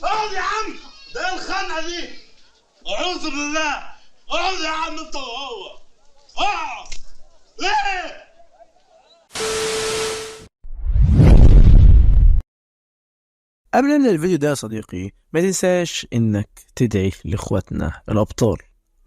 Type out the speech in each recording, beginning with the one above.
اقعد يا عم، ده ايه الخنقه دي؟ اعوذ بالله. اقعد يا عم انت وهو. اقعد. ليه؟ قبل ان الفيديو ده يا صديقي ما تنساش انك تدعي لاخواتنا الابطال.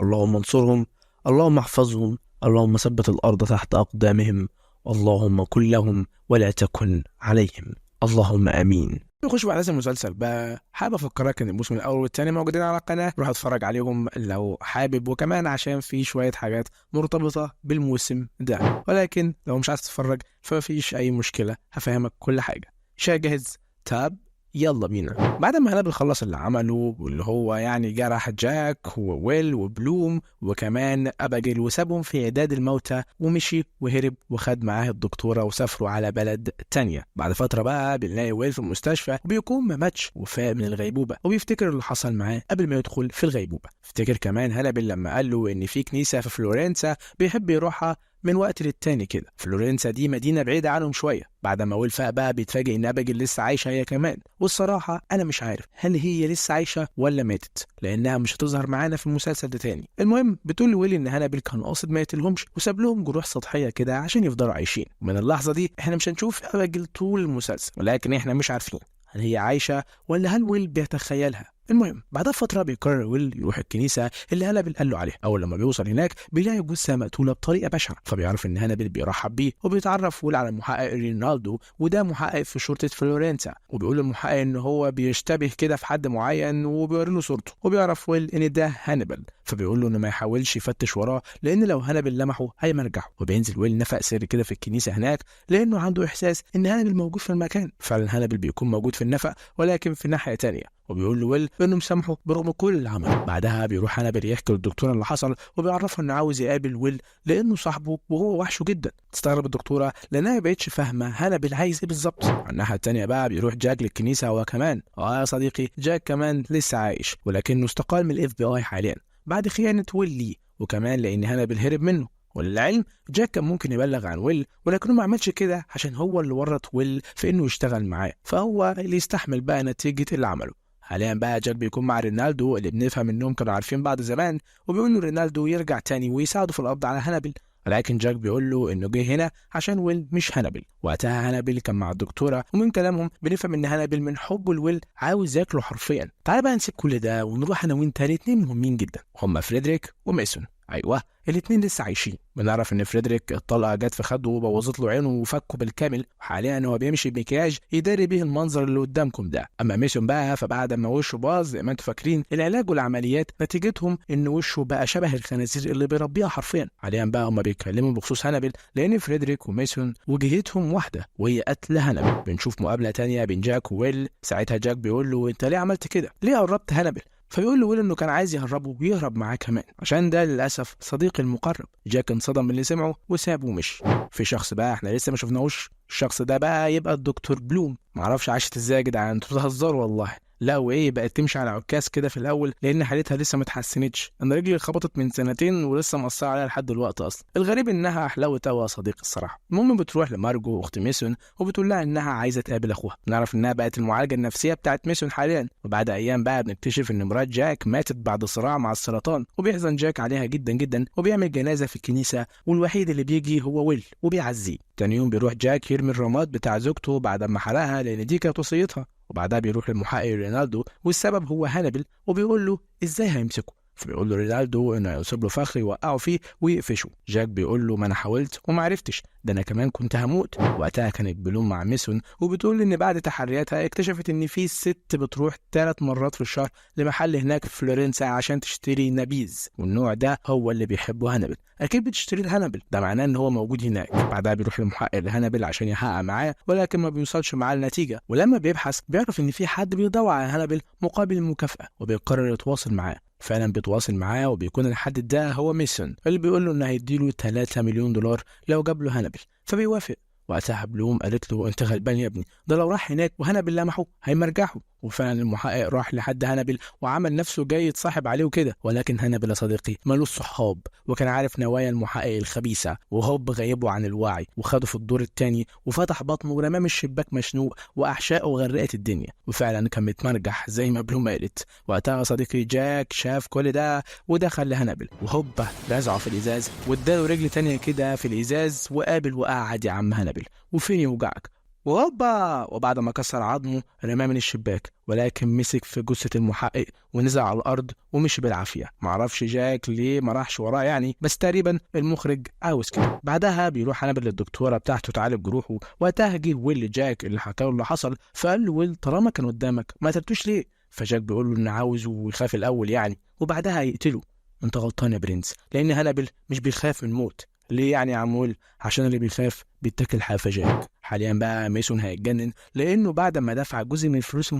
اللهم انصرهم، اللهم احفظهم، اللهم ثبت الارض تحت اقدامهم، اللهم كن لهم ولا تكن عليهم، اللهم امين. نخش بقى لازم المسلسل بقى. حابب افكرك ان الموسم الاول والثاني موجودين على القناه، روح اتفرج عليهم لو حابب، وكمان عشان في شويه حاجات مرتبطه بالموسم ده، ولكن لو مش عايز تتفرج فمفيش اي مشكله، هفهمك كل حاجه. شاي جاهز؟ تاب يلا بينا. بعد ما هنبل خلص اللي عمله، واللي هو يعني جرح جاك وويل وبلوم وكمان أباجيل، وسابهم في عداد الموتى ومشي وهرب وخد معاه الدكتورة وسافروا على بلد تانية. بعد فترة بقى بنلاقي ويل في المستشفى وبيكون ما ماتش وفاق من الغيبوبة، وبيفتكر اللي حصل معاه قبل ما يدخل في الغيبوبة. افتكر كمان هنبل لما قال له ان في كنيسة في فلورنسا بيحب يروحها من وقت للتاني كده. فلورنسا دي مدينة بعيدة عنهم شوية. بعد ما ويل فاق بقى بيتفاجئ ان اباجيل لسه عايشة هي كمان، والصراحة انا مش عارف هل هي لسه عايشة ولا ماتت، لانها مش هتظهر معانا في المسلسل ده تاني. المهم بتقول لويل ان هنبل كان قاصد ما يقتلهمش وساب لهم جروح سطحية كده عشان يفضلوا عايشين. ومن اللحظة دي احنا مش هنشوف اباجيل طول المسلسل، ولكن احنا مش عارفين هل هي عايشة ولا هل ويل بيتخيلها. المهم بعدها فترة بيقرر ويل يروح الكنيسة اللي هانبل قال له عليها. أول لما بيوصل هناك بيلاقي جثة مقتولة بطريقة بشعة، فبيعرف إن هانبل بيرحب بيه، وبيتعرف ويل على المحقق رينالدو، وده محقق في شرطة فلورنسا، وبيقول للمحقق إن هو بيشتبه كده في حد معين، وبيوري له صورته، وبيعرف ويل إن ده هانبل، فبيقول له إنه ما يحاولش يفتش وراه لأن لو هانبل لمحه هيمرجحه. وبينزل ويل نفق سري كده في الكنيسة هناك لأنه عنده إحساس إن هانبل موجود في المكان. فعلا هانبل بيكون موجود في النفق ولكن في ناحية تانية، وبيقول له ويل انه مسامحه برغم كل اللي عمله. بعدها بيروح هانبل يحكي للدكتوره اللي حصل، وبيعرفها انه عاوز يقابل ويل لانه صاحبه وهو وحشه جدا. تستغرب الدكتوره لانها ما بقتش فاهمه هانبل عايز ايه بالظبط. على الناحيه التانيه بقى بيروح جاك للكنيسه هو كمان. يا صديقي جاك كمان لسه عايش، ولكنه استقال من الاف بي اي حاليا بعد خيانه ويل ليه، وكمان لان هانبل هرب منه. وللعلم جاك كان ممكن يبلغ عن ويل، ولكنه ما عملش كده عشان هو اللي ورط ويل في انه يشتغل معاه، فهو اللي يستحمل بقى نتيجه اللي عمله. حاليا بقى جاك بيكون مع رينالدو اللي بنفهم انهم كانوا عارفين بعض زمان، وبيقول له رينالدو يرجع تاني ويساعده في القبض على هانبل، ولكن جاك بيقول له انه جه هنا عشان ويل مش هانبل. وقتها هانبل كان مع الدكتوره، ومن كلامهم بنفهم ان هانبل من حبه لويل عاوز ياكله حرفيا. تعال بقى نسيب كل ده ونروح انا وانت لاتنين مهمين جدا، هما فريدريك وميسون. ايوه الاتنين لسه عايشين. بنعرف ان فريدريك الطلقه جت في خده وبوظت له عينه وفكه بالكامل، وحاليا هو بيمشي بمكياج يداري بيه المنظر اللي قدامكم ده. اما ميسون بقى فبعد ما وشه باظ زي ما انتم فاكرين، العلاج والعمليات نتيجتهم ان وشه بقى شبه الخنازير اللي بيربيها حرفيا. حاليا بقى هما بيتكلموا بخصوص هانبل لان فريدريك وميسون وجهتهم واحده وهي قتل هانبل. بنشوف مقابله تانية بين جاك وويل. ساعتها جاك بيقول له انت ليه عملت كده؟ ليه قربت هانبل؟ فبيقول له ويل انه كان عايز يهربه ويهرب معاه كمان، عشان ده للاسف صديقي المقرب. جاك انصدم من اللي سمعه وسابه ومشي. في شخص بقى احنا لسه ما شفناهوش، الشخص ده بقى يبقى الدكتور بلوم. معرفش عاشت ازاي يا جدعان، انتوا بتهزروا والله. لا وايه بقت تمشي على عكاز كده في الاول لان حالتها لسه ما اتحسنتش. انا رجلي اتخبطت من سنتين ولسه مقصره عليها لحد دلوقتي اصلا. الغريب انها حلوت قوي يا صديقي الصراحه. المهم بتروح لمارجو اخت ميسون وبتقول لها انها عايزه تقابل اخوها. نعرف انها بقت المعالجه النفسيه بتاعت ميسون حاليا. وبعد ايام بقى بنكتشف ان مرات جاك ماتت بعد صراع مع السرطان، وبيحزن جاك عليها جدا جدا، وبيعمل جنازه في الكنيسه، والوحيد اللي بيجي هو ويل وبيعزيه. تاني يوم بيروح جاك يرمي الرماد بتاع زوجته بعد ما حرقها لان دي كانت وصيتها. وبعدها بيروح للمحقق رينالدو والسبب هو هانبل، وبيقول له ازاي هيمسكه. فبيقول له رينالدو انه هيسيب له فخر يوقعه فيه ويقفشه. جاك بيقول له ما انا حاولت وما عرفتش، ده انا كمان كنت هموت. وقتها كانت بلوم مع ميسون وبتقول ان بعد تحرياتها اكتشفت ان في ست بتروح 3 مرات في الشهر لمحل هناك في فلورنسا عشان تشتري نبيذ، والنوع ده هو اللي بيحبه هانبل. اكيد بتشتري هانبل، ده معناه ان هو موجود هناك. بعدها بيروح للمحقق هانبل عشان يحقق معاه، ولكن ما بيوصلش معاه النتيجه. ولما بيبحث بيعرف ان في حد بيدور على هانبل مقابل المكافاه، وبيقرر يتواصل معاه. فعلا بيتواصل معاه، وبيكون الحد ده هو ميسون اللي بيقول له انه هيديله 3 مليون دولار لو جاب له هانبل، فبيوافق. وقتها بلوم قالت له انت غلبان يا ابني، ده لو راح هناك وهانبل لمحه هيمرجحه، وفعلا المحقق راح لحد هانبل وعمل نفسه جاي يتصاحب عليه وكده، ولكن هانبل يا صديقي مالوش صحاب، وكان عارف نوايا المحقق الخبيثه، وهوب غيبه عن الوعي وخده في الدور الثاني وفتح بطنه ورماه من الشباك مشنوق واحشائه غرقت الدنيا، وفعلا كان متمرجح زي ما بلوم قالت. وقتها يا صديقي جاك شاف كل ده ودخل لهانبل وهوبا رزعه في الازاز واداله رجل تانية كده في الازاز وقابل وقعد يا عم هانبل وفين يوجعك وهوبا. وبعد ما كسر عظمه رماه من الشباك، ولكن مسك في جثة المحقق ونزل على الأرض ومشي بالعافية. معرفش جاك ليه ما راحش وراه يعني، بس تقريبا المخرج عاوز كده. بعدها بيروح هانبل للدكتورة بتاعته تعالج جروحه، وقتها جه ويل جاك اللي حكى له اللي حصل، فقال له ويل طالما كان قدامك ما قتلتوش ليه؟ فجاك بيقول له إنه عاوز ويخاف الأول يعني، وبعدها هيقتله. انت غلطان يا برنس، لأن هانبل مش بيخاف من الموت. ليه يعني يا عم ويل؟ عشان اللي بيخاف بيتاكل حافة جاك. حاليا بقى ميسون هيتجنن لانه بعد ما دفع جزء من فلوس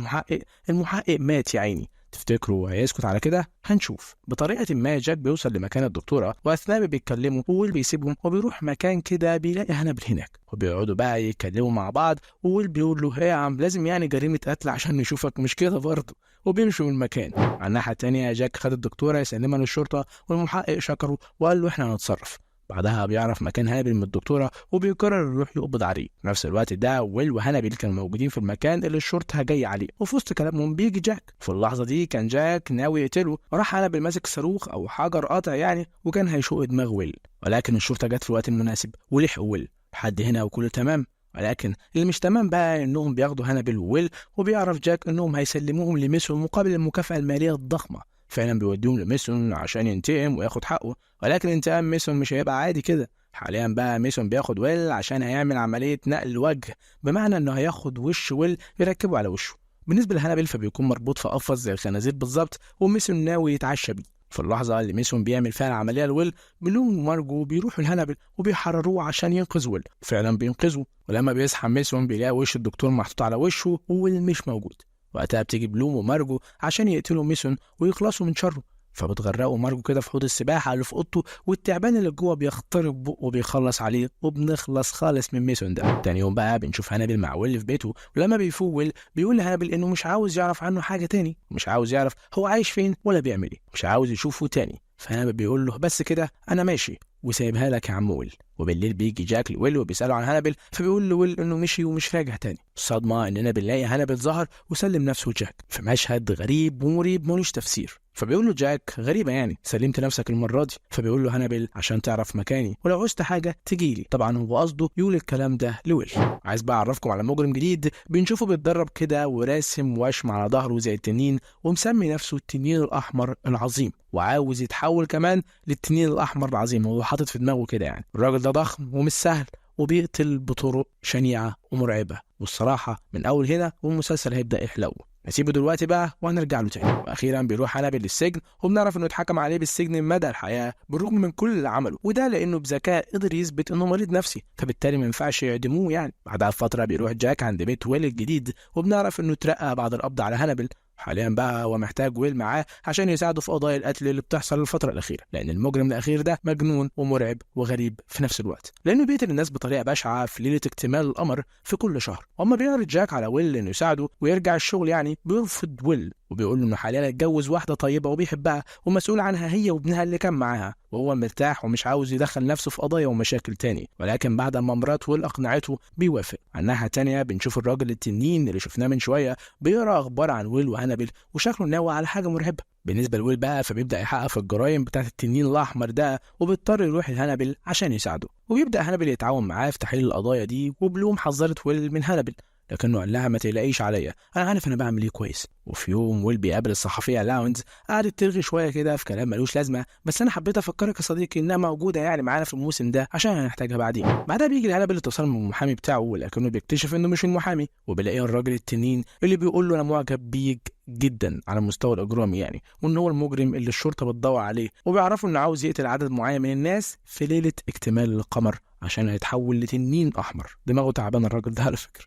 المحقق مات يا عيني. تفتكروا هيسكت على كده؟ هنشوف. بطريقه ما جاك بيوصل لمكان الدكتوره، واثناء ما بيتكلموا وويل بيسيبهم وبيروح مكان كده بيلاقي هانبل هناك، وبيقعدوا بقى يتكلموا مع بعض، وويل بيقول له ايه يا عم لازم يعني جريمه قتل عشان نشوفك مش كده برضه، وبيمشوا من المكان. على الناحيه الثانيه جاك خد الدكتوره يسلمها للشرطه، والمحقق شكره وقال له احنا هنتصرف. بعدها بيعرف مكان هانبل من الدكتورة وبيقرر يروح يقبض عليه. في نفس الوقت ده ويل وهانبل كانوا موجودين في المكان اللي الشرطة جاي عليه، وفي وسط كلامهم بيجي جاك. في اللحظة دي كان جاك ناوي يقتله، وراح هانبل ماسك صاروخ أو حجر قاطع يعني، وكان هيشق دماغ ويل، ولكن الشرطة جت في الوقت المناسب ولحقوا ويل. لحد هنا وكله تمام، ولكن اللي مش تمام بقى انهم بياخدوا هانبل وويل، وبيعرف جاك انهم هيسلموهم لميسون مقابل المكافأة المالية الضخمة. فعلا بيوديهم لميسون عشان ينتقم وياخد حقه، ولكن انتقام ميسون مش هيبقى عادي كده. حاليا بقى ميسون بياخد ويل عشان هيعمل عملية نقل وجه، بمعنى انه هياخد وش ويل يركبه على وشه. بالنسبة لهانبل فبيكون مربوط في قفص زي الخنازير بالظبط، وميسون ناوي يتعشى بيه. في اللحظة اللي ميسون بيعمل فيها العملية لويل، بلوم ومارجو بيروحوا لهانبل وبيحرروه عشان ينقذ ويل. فعلا بينقذه، ولما بيصحى ميسون بيلاقي وش الدكتور محطوط على وشه وويل مش موجود. وقتها بتيجي بلوم ومارجو عشان يقتلوا ميسون ويخلصوا من شره، فبتغرقوا مارجو كده في حوض السباحة اللي في اوضته، والتعبان اللي جوه بيخترق بقه وبيخلص عليه، وبنخلص خالص من ميسون ده. تاني يوم بقى بنشوف هانبل مع ويل في بيته، ولما بيفوق ويل بيقول لهانبل انه مش عاوز يعرف عنه حاجة تاني، مش عاوز يعرف هو عايش فين ولا بيعمل ايه، مش عاوز يشوفه تاني. فهانبل بيقول له بس كده انا ماشي وسايبها لك يا عم ويل. وبالليل بيجي جاك لويل وبيسأله عن هانبل، فبيقول لويل انه مشي ومش راجع تاني. الصدمة اننا بنلاقي هانبل ظهر وسلم نفسه لجاك في مشهد غريب ومريب ملوش تفسير. فبيقول له جاك غريبة يعني سلمت نفسك المرة دي؟ فبيقول له هانبل عشان تعرف مكاني ولو عوزت حاجة تجيلي. طبعا هو قصده يقول الكلام ده لويل. عايز بقى اعرفكم على مجرم جديد بنشوفه بيتدرب كده وراسم وشم على ظهره زي التنين، ومسمي نفسه التنين الأحمر العظيم، وعاوز يتحول كمان للتنين الأحمر العظيم. هو حاطط في دماغه كده يعني. الراجل ده ضخم ومش سهل وبيقتل بطرق شنيعة ومرعبة، والصراحة من أول هنا والمسلسل هيبدأ يحلو. نسيبه دلوقتي بقى وهنرجع له تاني. واخيرا بيروح هانبل للسجن، وبنعرف انه اتحكم عليه بالسجن مدى الحياه بالرغم من كل اللي عمله، وده لانه بذكاء قدر يثبت انه مريض نفسي، فبالتالي ما ينفعش يعدموه يعني. بعدها بفتره بيروح جاك عند بيت ويل الجديد، وبنعرف انه اترقى بعد القبض على هانبل. حاليا بقى هو محتاج ويل معاه عشان يساعده في قضايا القتل اللي بتحصل الفترة الأخيرة، لأن المجرم الأخير ده مجنون ومرعب وغريب في نفس الوقت، لأنه بيقتل الناس بطريقة بشعة في ليلة اكتمال القمر في كل شهر. وأما بيعرض جاك على ويل إنه يساعده ويرجع الشغل يعني، بيرفض ويل وبيقول له إنه حاليا اتجوز واحدة طيبة وبيحبها ومسؤول عنها هي وابنها اللي كان معاها، وهو مرتاح ومش عاوز يدخل نفسه في قضايا ومشاكل تاني. ولكن بعد ما مرات ويل أقنعته بيوافق. على الناحية التانية بنشوف الراجل التنين اللي شفناه من شوية بيقرأ أخبار عن ويل وهانبل، وشكله ناوي على حاجة مرعبة. بالنسبة لويل بقى فبيبدأ يحقق في الجرائم بتاعت التنين الأحمر ده، وبيضطر يروح لهانبل عشان يساعده، وبيبدأ هانبل يتعاون معاه في تحليل القضايا دي. وبلوم حذرت ويل من هانبل، لكنه قال لها ما تقلقيش عليا، انا عارف انا بعمل ايه كويس. وفي يوم ويل بيقابل الصحفيه لاونز، قعدت ترغي شويه كده في كلام ملوش لازمه، بس انا حبيت افكرك يا صديقي انها موجوده يعني معانا في الموسم ده عشان هنحتاجها بعدين. بعدها بيجي لهانبل اتصال من المحامي بتاعه، ولكنه بيكتشف انه مش المحامي، وبيلاقيه الراجل التنين اللي بيقول له انا معجب بيك جدا على المستوى الاجرامي يعني، وان هو المجرم اللي الشرطه بتدور عليه، وبيعرفوا انه عاوز يقتل عدد معين من الناس في ليله اكتمال القمر عشان هيتحول لتنين احمر. دماغه تعبان الراجل ده على فكره.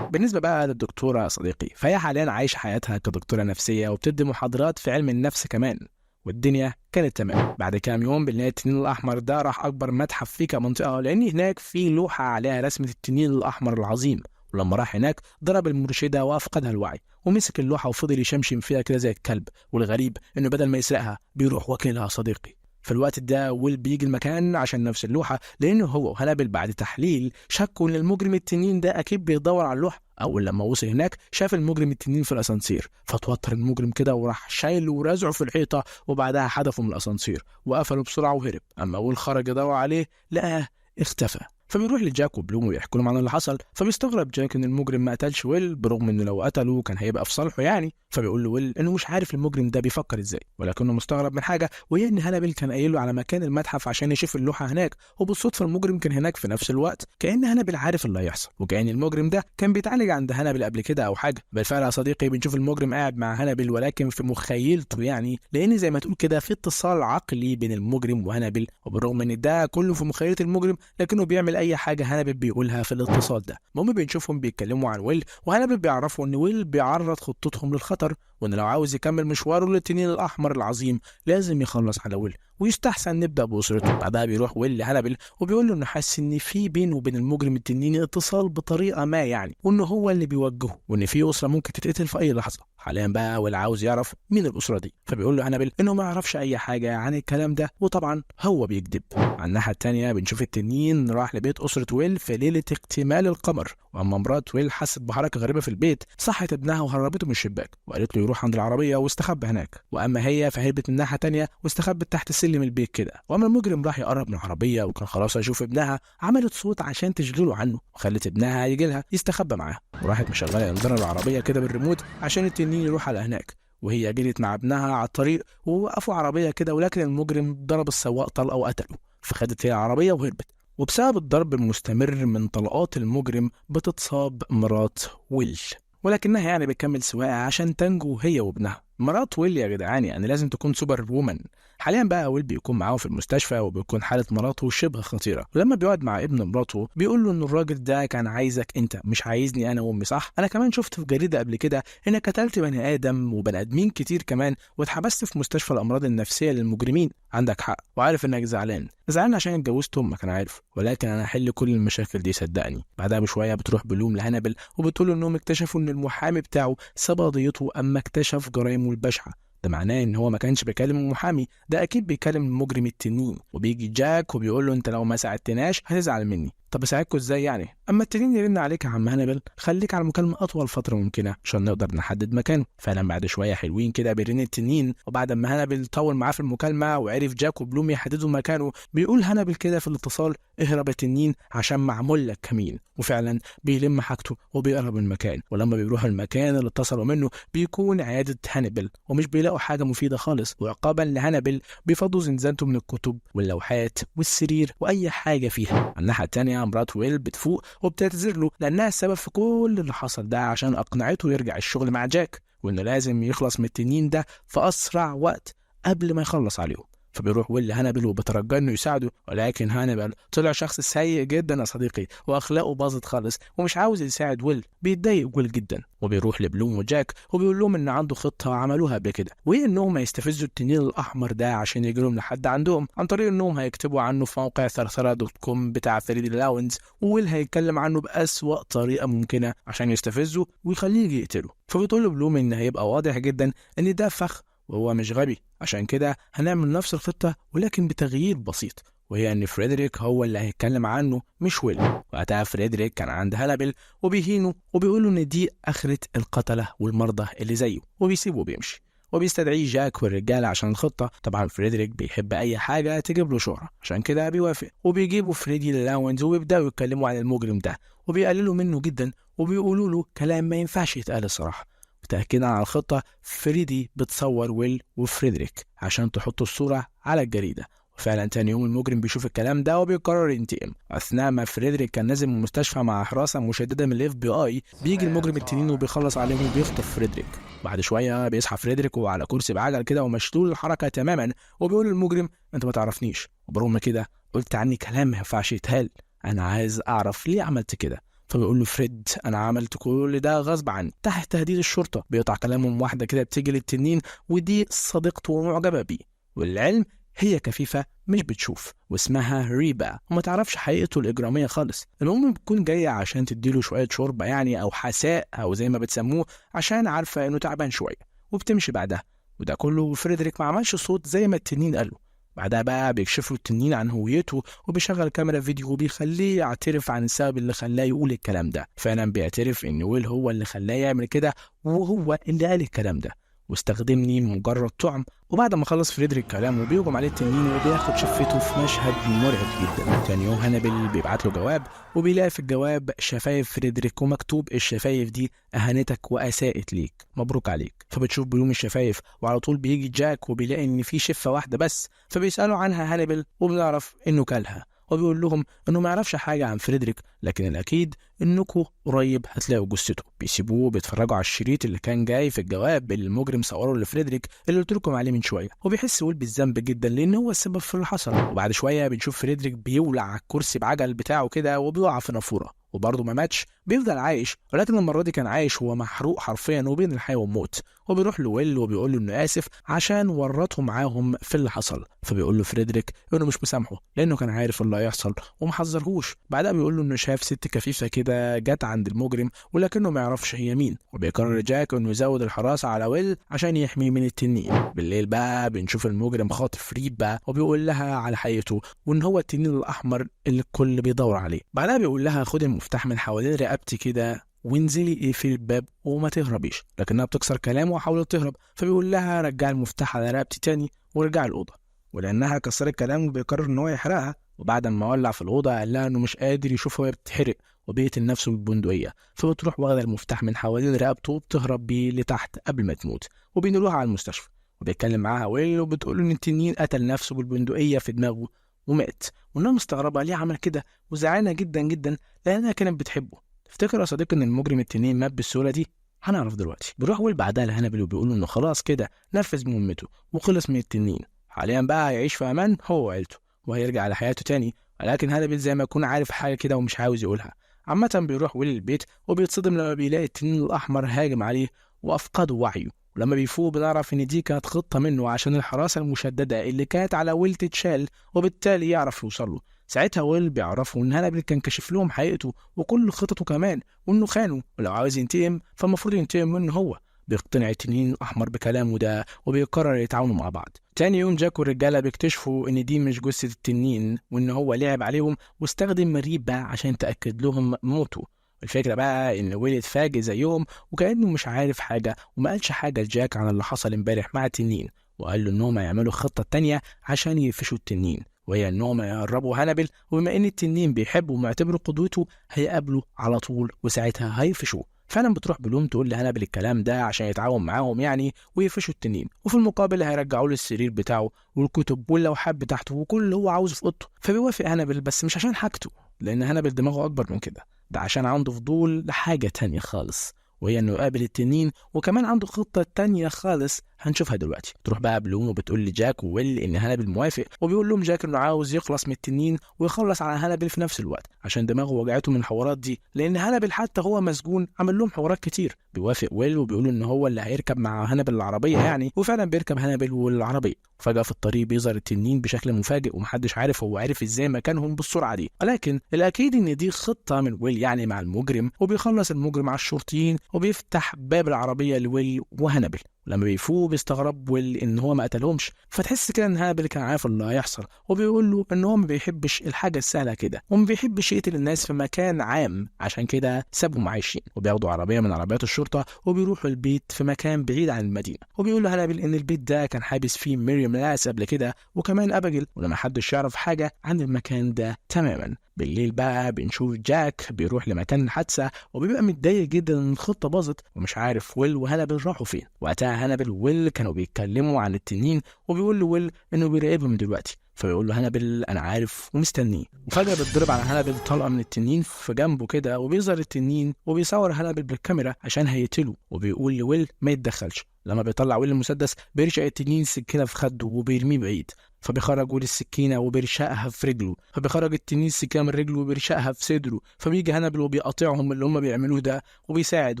بالنسبة بقى للدكتورة يا صديقي، فهي حاليا عايشة حياتها كدكتورة نفسية وبتدي محاضرات في علم النفس كمان، والدنيا كانت تمام. بعد كام يوم بنلاقي التنين الأحمر ده راح أكبر متحف فيه كمنطقة، لأن هناك في لوحة عليها رسمة التنين الأحمر العظيم، ولما راح هناك ضرب المرشدة وأفقدها الوعي، ومسك اللوحة وفضل يشمشم فيها كده زي الكلب. والغريب إنه بدل ما يسرقها بيروح واكلها صديقي. في الوقت ده ويل بيجي المكان عشان نفس اللوحة، لأنه هو وهنابل بعد تحليل شكوا إن المجرم التنين ده أكيد بيدور على اللوحة. أول لما وصل هناك شاف المجرم التنين في الأسانسير، فتوتر المجرم كده وراح شايله ورازعه في الحيطة، وبعدها حدفه من الأسانسير وقفله بسرعة وهرب. أما ويل خرج يدور عليه لقاه اختفى. فبيروح لجاك وبلوم ويحكوا لهم عن اللي حصل. فبيستغرب جاك ان المجرم ما قتلش ويل، برغم انه لو قتله كان هيبقى في صالحه يعني. فبيقول له ويل انه مش عارف المجرم ده بيفكر ازاي، ولكنه مستغرب من حاجه، وهي ان هانابل كان قايل له على مكان المتحف عشان يشوف اللوحه هناك، وبالصدفه المجرم كان هناك في نفس الوقت. كأن هانابل عارف اللي هيحصل، وكأن المجرم ده كان بيتعالج عند هانابل قبل كده او حاجه. بالفعل يا صديقي بنشوف المجرم قاعد مع هانابل، ولكن في مخيلته يعني، لان زي ما تقول كده في اتصال عقلي بين المجرم وهانابل. وبالرغم ان ده كله في مخيله المجرم، لكنه بيعمل اي حاجه هانابل بيقولها في الاتصال ده. المهم بنشوفهم بيتكلموا عن ويل، وهانابل بيعرفوا ان ويل بيعرض خطتهم للخطر، وان لو عاوز يكمل مشواره للتنين الاحمر العظيم لازم يخلص على ويل، ويستحسن نبدا باسرته. بعدها بيروح ويل لهانابل وبيقول له انه حاسس ان في بينه وبين المجرم التنيني اتصال بطريقه ما يعني، وانه هو اللي بيوجهه، وان في اسره ممكن تتقتل في اي لحظه. حاليا بقى ويل عاوز يعرف مين الاسره دي، فبيقول له هانابل انه ما يعرفش اي حاجه عن الكلام ده، وطبعا هو بيكذب. على الناحيه الثانيه بنشوف التنين راح لبيت اسره ويل في ليله اكتمال القمر. واما مرات ويل حست بحركه غريبه في البيت، صحت ابنها وهربته من الشباك وقالت له يروح عند العربيه واستخبى هناك. واما هي فهربت من الناحيه الثانيه واستخبت تحت سلم البيت كده. واما المجرم راح يقرب من العربيه وكان خلاص هيشوف ابنها، عملت صوت عشان تشغله عنه، وخلت ابنها يجي لها يستخبى معاها، وراحت مشغله انذار العربيه كده بالريموت عشان التنين يروح على هناك. وهي جريت مع ابنها على الطريق ووقفوا عربيه كده، ولكن المجرم ضرب السواق طلقه وقتله. فخدت هي العربيه وهربت. وبسبب الضرب المستمر من طلقات المجرم بتتصاب مرات ويل، ولكنها يعني بتكمل سواقة عشان تنجو هي وابنها. مرات ويل يا جدعان يعني لازم تكون سوبر وومن. حاليا بقى ويل بيكون معاه في المستشفى، وبيكون حالة مراته شبه خطيرة. ولما بيقعد مع ابن مراته بيقول له ان الراجل ده كان عايزك انت، مش عايزني انا وامي، صح؟ انا كمان شفت في جريدة قبل كده انك قتلت بني ادم وبني ادمين كتير كمان، واتحبست في مستشفى الامراض النفسية للمجرمين. عندك حق، وعارف انك زعلان عشان اتجوزت امك، انا عارف، ولكن انا هحل كل المشاكل دي صدقني. بعدها بشويه بتروح بلوم لهانابل وبتقول له انهم اكتشفوا ان المحامي بتاعه ساب قضيته اما اكتشف جرائمه البشعه. ده معناه ان هو ما كانش بيكلم المحامي، ده اكيد بيكلم المجرم التنين. وبيجي جاك وبيقول له انت لو ما ساعدتناش هتزعل مني. طب اساعدكوا ازاي يعني؟ اما التنين يرن عليك يا عم هانابل خليك على المكالمه اطول فتره ممكنه عشان نقدر نحدد مكانه. فعلا بعد شويه حلوين كده بيرن التنين، وبعد ما هانابل طول معاه في المكالمه وعرف جاك وبلوم يحددوا مكانه، بيقول هانابل كده في الاتصال اهرب يا تنين عشان معمول لك كمين. وفعلا بيلم حاجته وبيقرب من المكان. ولما بيروحوا المكان اللي اتصلوا منه بيكون عياده هانابل، ومش بيلاقوا حاجه مفيده خالص. وعقابا لهانابل بيفضوا زنزانته من الكتب واللوحات والسرير واي حاجه فيها. على الناحيه الثانيه مرات ويل بتفوق وبتعتذر له لانها السبب في كل اللي حصل ده، عشان اقنعته يرجع الشغل مع جاك، وانه لازم يخلص من التنين ده في اسرع وقت قبل ما يخلص عليهم. فبيروح ويل لهانابل وبترجى انه يساعده، ولكن هانابل طلع شخص سيء جدا يا صديقي، واخلاقه باظت خالص ومش عاوز يساعد ويل. بيتضايق ويل جدا، وبيروح لبلوم وجاك وبيقول لهم ان عنده خطه عملوها قبل كده، وهي انهم هيستفزوا التنين الاحمر ده عشان يجيلهم لحد عندهم عن طريق انهم هيكتبوا عنه في موقع ثرثرة.com بتاع فريدي لاونز، وويل هيتكلم عنه باسوأ طريقه ممكنه عشان يستفزه ويخليه يجي يقتله. فبتقول له بلوم ان هيبقى واضح جدا ان ده فخ وهو مش غبي، عشان كده هنعمل نفس الخطة ولكن بتغيير بسيط، وهي ان فريدريك هو اللي هيتكلم عنه مش ويل. وقتها فريدريك كان عند هانابل وبيهينه وبيقوله ان دي اخرة القتلة والمرضى اللي زيه، وبيسيبه وبيمشي. وبيستدعيه جاك والرجالة عشان الخطة. طبعا فريدريك بيحب اي حاجة تجيب له شهرة، عشان كده بيوافق. وبيجيبوا فريدي للاونز وبيبدأوا يتكلموا عن المجرم ده، وبيقللوا منه جدا وبيقولوا له كلام ما ينفعش يتقال الصراحة. تأكيدا على الخطة فريدي بتصور ويل وفريدريك عشان تحط الصورة على الجريدة. وفعلا تاني يوم المجرم بيشوف الكلام ده وبيقرر ينتقم. أثناء ما فريدريك كان نازل من المستشفى مع حراسة مشددة من ال FBI، بيجي المجرم التنين وبيخلص عليهم وبيخطف فريدريك. بعد شوية بيصحى فريدريك وهو على كرسي بعجل كده ومشلول الحركة تماما، وبيقول للمجرم انت ما تعرفنيش، وبرغم كده قلت عني كلام ما ينفعش يتقال، انا عايز اعرف ليه عملت كده. فبيقول له فريد انا عملت كل ده غصب عني تحت تهديد الشرطه. بيقطع كلامهم واحده كده بتيجي للتنين ودي صديقته ومعجبه بيه، والعلم هي كفيفة مش بتشوف واسمها ريبا وما تعرفش حقيقته الإجرامية خالص. المهم بتكون جاية عشان تديله شوية شوربة يعني أو حساء أو زي ما بتسموه، عشان عارفة إنه تعبان شوية، وبتمشي بعدها. وده كله فريدريك ما عملش صوت زي ما التنين قاله. بعدها بقى بيكشف له التنين عن هويته وبيشغل كاميرا فيديو وبيخليه يعترف عن السبب اللي خلاه يقول الكلام ده. فعلا بيعترف ان ويل هو اللي خلاه يعمل كده وهو اللي قال الكلام ده واستخدمني مجرد طعم. وبعد ما خلص فريدريك كلامه بيهجم عليه التنين وبياخد شفته في مشهد مرعب جدا. تاني يوم هانبل بيبعت له جواب وبيلاقي في الجواب شفايف فريدريك ومكتوب الشفايف دي أهانتك وأساءت ليك، مبروك عليك. فبتشوف بلوم الشفايف وعلى طول بيجي جاك وبيلاقي ان في شفة واحدة بس، فبيسألوا عنها هانبل وبنعرف انه كلها، وبيقول لهم انه ما يعرفش حاجة عن فريدريك، لكن الاكيد انكم قريب هتلاقوا جثته. بيسيبوه بيتفرجوا على الشريط اللي كان جاي في الجواب اللي المجرم صوره لفريدريك اللي قلت لكم عليه من شويه، وبيحس ويل بالذنب جدا لان هو السبب في اللي حصل. وبعد شويه بنشوف فريدريك بيولع على الكرسي بعجل بتاعه كده وبيقع في نافوره، وبرضه ما ماتش، بيفضل عايش، ولكن المره دي كان عايش هو محروق حرفيا وبين الحياه والموت. وبيروح لويل وبيقول له انه اسف عشان ورطه معاهم في اللي حصل. فبيقول له فريدريك انه مش مسامحه لانه كان عارف اللي هيحصل ومحذرهوش. بعدها بيقول له انه شاف ست كفيفه كده جت عند المجرم ولكنه ما يعرفش هي مين. وبيقرر جاك انه يزود الحراسه على ويل عشان يحميه من التنين. بالليل بقى بنشوف المجرم خاطف ريبا وبيقول لها على حقيقته وان هو التنين الاحمر اللي الكل بيدور عليه. بعدها بيقول لها خد المفتاح من حوالين رقبتي كده وانزلي في الباب وما تهربيش، لكنها بتكسر كلامه وحاولت تهرب. فبيقول لها رجع المفتاح على رقبتي تاني ورجع الأوضة، ولأنها كسرت كلامه بيقرر إن هو يحرقها. وبعد ما ولع في الأوضة قال لها إنه مش قادر يشوفها وهي بتتحرق وبيقتل نفسه بالبندقية. فبتروح واخدة المفتاح من حوالين رقبته وبتهرب بيه لتحت قبل ما تموت، وبينقلوها على المستشفى. وبيتكلم معاها ويل وبتقول إن التنين قتل نفسه بالبندقية في دماغه ومات، وإنها مستغربة ليه عمل كده وزعلانة جدا جدا لأنها كانت بتحبه. تفتكر يا صديقي ان المجرم التنين مات بالسهوله دي؟ هنعرف دلوقتي. بيروح ويل بعدها لهانبل وبيقول انه خلاص كده نفذ مهمته وخلص من التنين، حاليا بقى هيعيش في امان هو وعيلته وهيرجع لحياته تاني. ولكن هانبل زي ما يكون عارف حاجه كده ومش عاوز يقولها. عامه بيروح ويل البيت وبيتصدم لما بيلاقي التنين الاحمر هاجم عليه وافقده وعيه. ولما بيفوق بنعرف ان دي كانت خطه منه عشان الحراسه المشدده اللي كانت على ويل تتشال وبالتالي يعرف يوصل له. ساعتها ويل بيعرفوا ان هانبل كان كشف لهم حقيقته وكل خططه كمان، وانه خانه ولو عاوز ينتقم فالمفروض ينتقم منه هو. بيقتنع التنين الاحمر بكلامه ده وبيقرر يتعاونوا مع بعض. تاني يوم جاك والرجاله بيكتشفوا ان دي مش جثه التنين وان هو لعب عليهم واستخدم ريبا عشان تاكد لهم موته. الفكره بقى ان ويل اتفاجئ زيهم وكانه مش عارف حاجه وما قالش حاجه لجاك عن اللي حصل امبارح مع التنين، وقال له انهم هيعملوا خطه تانية عشان يقفشوا التنين، وهي انهم يقربوا هانبل، وبما ان التنين بيحبه ومعتبره قدوته هيقابله على طول وساعتها هيقفشوه. فعلا بتروح بلوم تقول لهانبل الكلام ده عشان يتعاون معاهم يعني ويقفشوا التنين، وفي المقابل هيرجعوا له السرير بتاعه والكتب واللوحات بتاعته وكل اللي هو عاوزه في اوضته. فبيوافق هانبل بس مش عشان حاجته، لان هانبل دماغه اكبر من كده، ده عشان عنده فضول لحاجه تانية خالص وهي انه يقابل التنين، وكمان عنده خطه تانية خالص هنشوفها دلوقتي. تروح بقى بلوم وبتقول لجاك وويل ان هانبل موافق، وبيقول لهم جاك انه عاوز يخلص من التنين ويخلص على هانبل في نفس الوقت عشان دماغه وجعته من الحوارات دي، لان هانبل حتى هو مسجون عمل لهم حوارات كتير. بيوافق ويل وبيقول ان هو اللي هيركب مع هانبل العربيه يعني، وفعلا بيركب هانبل والعربيه. فجاه في الطريق بيظهر التنين بشكل مفاجئ ومحدش عارف هو عارف ازاي مكانهم بالسرعه دي، ولكن الاكيد ان دي خطه من ويل يعني مع المجرم. وبيخلص المجرم على الشرطيين وبيفتح باب العربيه لويل وهانبل. لما بيفوق بيستغرب ويل ان هو ما قتلهمش، فتحس كده ان هانبل كان عارف اللي هيحصل، وبيقول له ان هو ما بيحبش الحاجه السهله كده وما بيحبش يقتل الناس في مكان عام، عشان كده سابهم عايشين. وبياخدوا عربيه من عربيات الشرطه وبيروحوا البيت في مكان بعيد عن المدينه. وبيقول له هانبل ان البيت ده كان حابس فيه مريم لاس قبل كده وكمان ابيجيل، ولما حدش يعرف حاجه عن المكان ده تماما. بالليل بقى بنشوف جاك بيروح لمكان الحادثه وبيبقى متضايق جدا ان الخطه باظت ومش عارف ويل وهانبل راحوا فين. وقتها هانبل وويل كانوا بيتكلموا عن التنين وبيقول له ويل انه بيراقبهم دلوقتي، فبيقول له هانبل انا عارف ومستنيه. وفجاه بتضرب على هانبل طلقه من التنين في جنبه كده، وبيظهر التنين وبيصور هانبل بالكاميرا عشان هيقتله، وبيقول لويل ما يتدخلش. لما بيطلع ويل المسدس بيرشق التنين سكينه في خده وبيرميه بعيد، فبيخرج ويل السكينه وبيرشقها في رجله، فبيخرج التنين السكينه من رجله وبيرشقها في صدره. فبيجي هانبل وبيقاطعهم اللي هم بيعملوه ده وبيساعد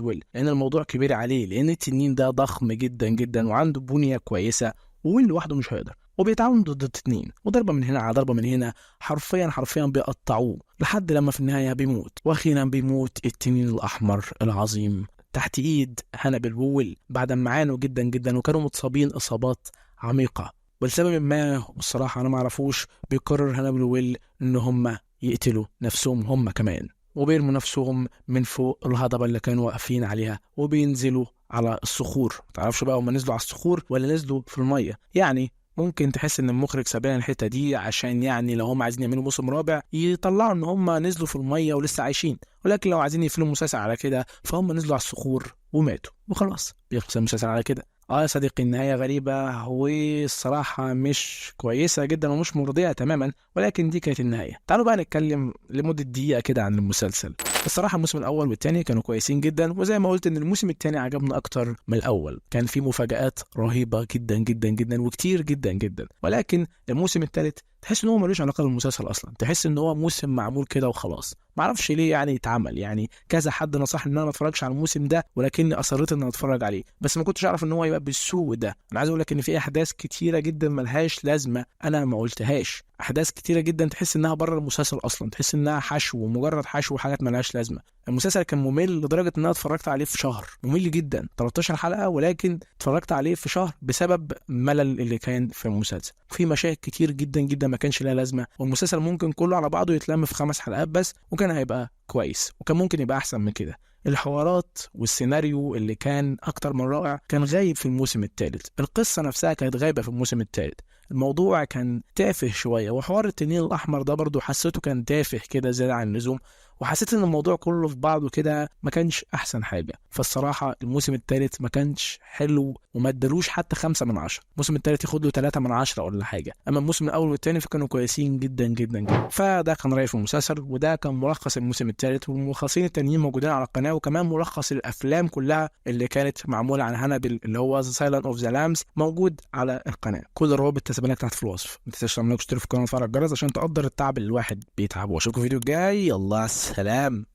ويل لان الموضوع كبير عليه، لان التنين ده ضخم جدا جدا وعنده بنيه كويسه وويل لوحده مش هيقدر. وبيتعاونوا ضد الاتنين، وضربة من هنا على ضربة من هنا، حرفيا بيقطعوه لحد لما في النهاية بيموت. واخيرا بيموت التنين الأحمر العظيم تحت ايد هانبل وويل بعد ما عانوا جدا جدا وكانوا متصابين إصابات عميقة. ولسبب ما الصراحة أنا معرفوش بيقرر هانبل وويل إن هم يقتلوا نفسهم هم كمان، وبيرموا نفسهم من فوق الهضبة اللي كانوا واقفين عليها وبينزلوا على الصخور. متعرفش بقى هم نزلوا على الصخور ولا نزلوا في المية. يعني ممكن تحس ان المخرج ساب لنا الحته دي عشان يعني لو هم عايزين يعملوا موسم رابع يطلعوا ان هم نزلوا في الميه ولسه عايشين، ولكن لو عايزين يقفلوا المسلسل على كده فهم نزلوا على الصخور وماتوا وخلاص بيخلص المسلسل على كده. يا صديقي النهايه غريبه والصراحه مش كويسه جدا ومش مرضيه تماما، ولكن دي كانت النهايه. تعالوا بقى نتكلم لمده دقيقه كده عن المسلسل. الصراحه الموسم الاول والثاني كانوا كويسين جدا، وزي ما قلت ان الموسم الثاني عجبنا اكتر من الاول، كان فيه مفاجآت رهيبه جدا جدا جدا وكتير جدا جدا. ولكن الموسم الثالث تحس ان هو ملوش علاقه بالمسلسل اصلا، تحس ان هو موسم معمول كده وخلاص. معرفش ليه يعني اتعمل، يعني كذا حد نصحني ان انا ما اتفرجش على الموسم ده ولكني اصريت ان انا اتفرج عليه، بس ما كنتش اعرف ان هو يبقى بالسوء ده. انا عايز اقول لك ان في احداث كتيره جدا ملهاش لازمه انا ما قلتهاش، احداث كتيره جدا تحس انها بره المسلسل اصلا، تحس انها حشو ومجرد حشو وحاجات ملهاش لازمه. المسلسل كان ممل لدرجه ان انا اتفرجت عليه في شهر، ممل جدا 13 حلقه ولكن اتفرجت عليه في شهر بسبب ملل اللي كان في المسلسل. في مشاهد كتير جدا جدا ما كانش لها لازمه، والمسلسل ممكن كله على بعضه يتلم في 5 حلقات بس وكان هيبقى كويس، وكان ممكن يبقى احسن من كده. الحوارات والسيناريو اللي كان اكتر من رائع كان غايب في الموسم الثالث، القصه نفسها كانت غايبه في الموسم الثالث، الموضوع كان تافه شويه، وحوار التنين الاحمر ده برضو حسيته كان تافه كده زياده عن اللزوم، وحسيت ان الموضوع كله في بعضه كده ما كانش احسن حاجه. فالصراحه الموسم الثالث ما كانش حلو وما ادالوش حتى 5/10، الموسم الثالث ياخد له 3/10 ولا حاجه، اما الموسم الاول والثاني فكانوا كويسين جدا جدا جدا. فده كان رايي في المسلسل، وده كان ملخص الموسم الثالث، والملخصين التانيين موجودين على القناه، وكمان ملخص الافلام كلها اللي كانت معموله عن هانبل اللي هو سايلنت اوف ذا لامز موجود على القناه. كل الروابط تسيبها لك تحت في الوصف. ما تنساش تعمل اشتراك في القناه وتفعل الجرس عشان تقدر التعب اللي الواحد بيتعبه. واشوفكم في الفيديو الجاي، يلا سلام.